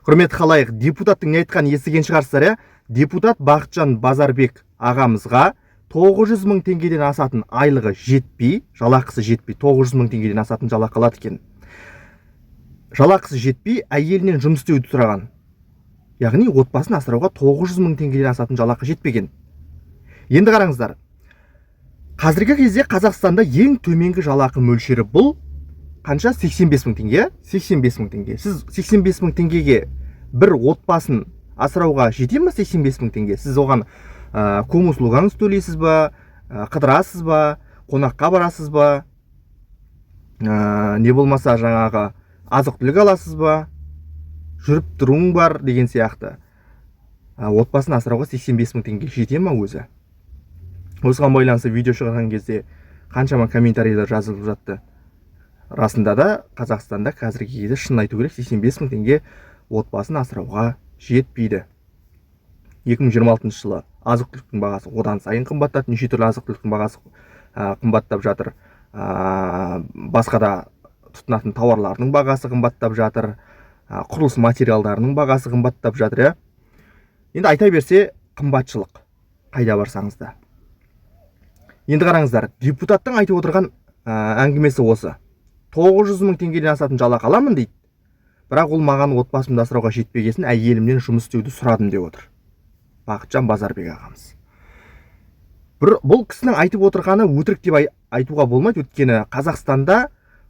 Құрметті халайық, депутаттың не айтқанын естіген шығарсыздар, иә? Депутат Бақытжан Базарбек ағамызға 900 мың теңгеден асатын айлығы жетпей, жалақысы жетпей, 900 мың теңгеден асатын жалақы алады екен. Жалақысы жетпей, әйелінен жұмыс істеуді сұраған. Яғни отбасын асырауға 900 мың теңгеден асатын жалақы жетпеген. Енді қараңыздар. Қазіргі кезде Қазақстанда ең төменгі жалақы мөлшері бұл қанша? 85 мың теңге. 85 мың теңге. Сіз 85 мың теңгеге бір отбасын асырауға жете ме? 85 мың теңге. Сіз оған көмір услугаңыз төлейсіз ба, қыдырасыз ба, қонаққа барасыз ба, не болмаса жаңағы азық-түлік аласыз ба, жүріп тұруың бар деген сияқты. Отбасын асырауға 85 мың теңге жете ме өзі? Осыған байланысты видео шығарған кезде қаншама комментарийлер жазылып жатты. Расында да Қазақстанда қазіргі кезде шын айту керек, 85 мың теңге отбасын асырауға жетпейді. 2026 жылы азық-түліктің бағасы одан сайын қымбаттады, неше түрлі азық-түліктің бағасы қымбаттап жатыр. Басқа да тұтынатын тауарлардың бағасы қымбаттап жатыр, құрылыс материалдарының бағасы қымбаттап жатыр. Енді айта берсе қымбатшылық қайда барсаңыз да. Енді қараңыздар, депутаттың айтып отырған әңгімесі осы. 900 мың теңгеден асатын жалақы аламын дейді. Бірақ ол маған отбасымды асырауға жетпегесін әйелімнен жұмыс істеуді сұрадым деп отыр. Бақытжан Базарбек ағамыз. Бұл кісінің айтып отырғаны өтірік деп айтуға болмайды, өйткені Қазақстанда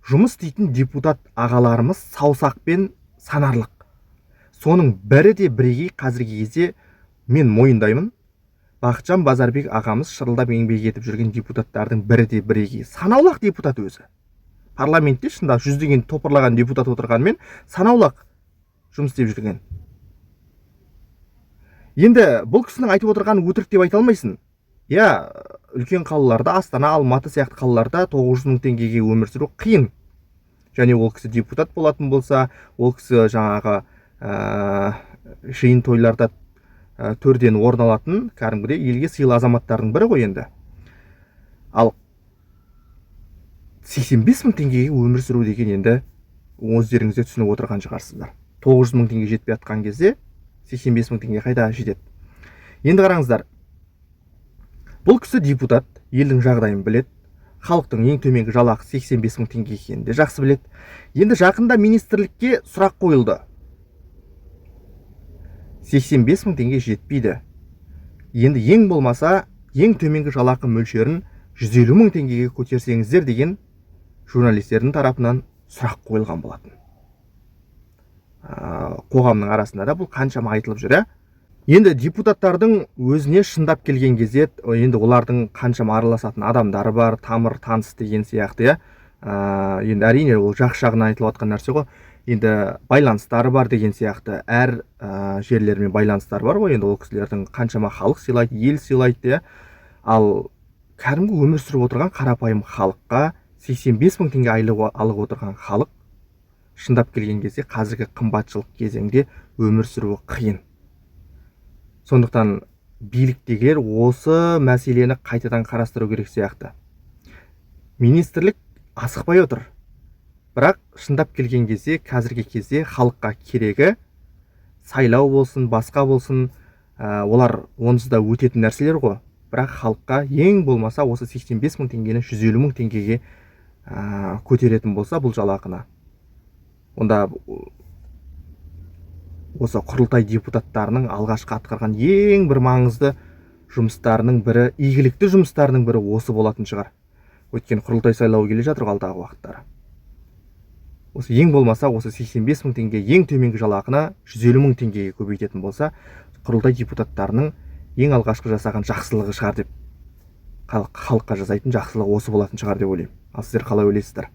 жұмыс істейтін депутат ағаларымыз саусақпен санарлық. Соның бірі де бірегей қазіргі кезде мен мойындаймын. Бақытжан Базарбек ағамыз шырылдап еңбек етіп жүрген депутаттардың бірі де бірегей. Санаулақ депутат өзі. Парламентте шында жүздеген топырлаған депутат отырғанмен санаулақ жұмыс істеп жүрген. Енді бұл кісінің айтып отырғаны өтірік деп айта алмайсың. Я, үлкен қалаларда, Астана, Алматы сияқты қалаларда 900 мың теңгеге өмір сүру қиын. Және ол кісі депутат болатын болса, ол кісі жаңағы жиын тойларда төрден орын алатын, кәдімгідей елге сыйлы азаматтардың бірі ғой енді. Ал 85 мың теңгеге өмір сүру деген енді өздеріңізде түсініп отырған шығарсыздар. 900 мың теңге жетпей атқан кезде 85 мың теңге қайда жетеді? Енді қараңыздар. Бұл кісі депутат, елдің жағдайын білет, халықтың ең төменгі жалақы 85 мың теңге екенін де жақсы білет. Енді жақында министрлікке сұрақ қойылды. 85 мың теңге жетпейді. Енді ең болмаса, ең төменгі жалақы мөлшерін 150 мың теңгеге көтерсеңіздер деген журналистердің тарапынан сұрақ қойылған болатын. Қоғамның арасында да бұл қаншама айтылып жүр. Енді депутаттардың өзіне шындап келген кезде, енді олардың қаншама араласатын адамдары бар, тамыр таныс деген сияқты. Енді әрине ол жақсы жағынан айтылып жатқан нәрсе ғой. Енді байланыстары бар деген сияқты. Әр жерлермен байланыстары бар ғой. Енді ол кісілердің қаншама халық сыйлайды, ел сыйлайды. Ал кәдімгі өмір сүріп отырған қарапайым халыққа 85 мың теңге айлық алып отырған халық шындап келген кезде қазіргі қымбатшылық кезеңде өмір сүруі қиын. Сондықтан биліктегілер осы мәселені қайтадан қарастыру керек сияқты. Министрлік асықпай отыр. Бірақ шындап келген кезде қазіргі кезде халыққа керегі сайлау болсын, басқа болсын, олар онсыз да өтетін нәрселер ғой. Бірақ халыққа ең болмаса осы 85 мың теңгені 150 мың теңгеге көтеретін болса бұл жалақыны. Онда осы құрылтай депутаттарының алғашқы атқарған ең бір маңызды жұмыстарының бірі, игілікті жұмыстарының бірі осы болатын шығар. Өткен құрылтай сайлауы келе жатыр алдағы уақыттары. Осы ең болмаса осы 85 мың теңге ең төменгі жалақыны 150 мың теңгеге көбейтетін болса, құрылтай депутаттарының ең алғашқы жасаған жақсылығы шығар деп, халыққа жасайтын жақсылығы осы болатын шығар деп ойлаймын. Ал сіздер қалай ойлайсыздар?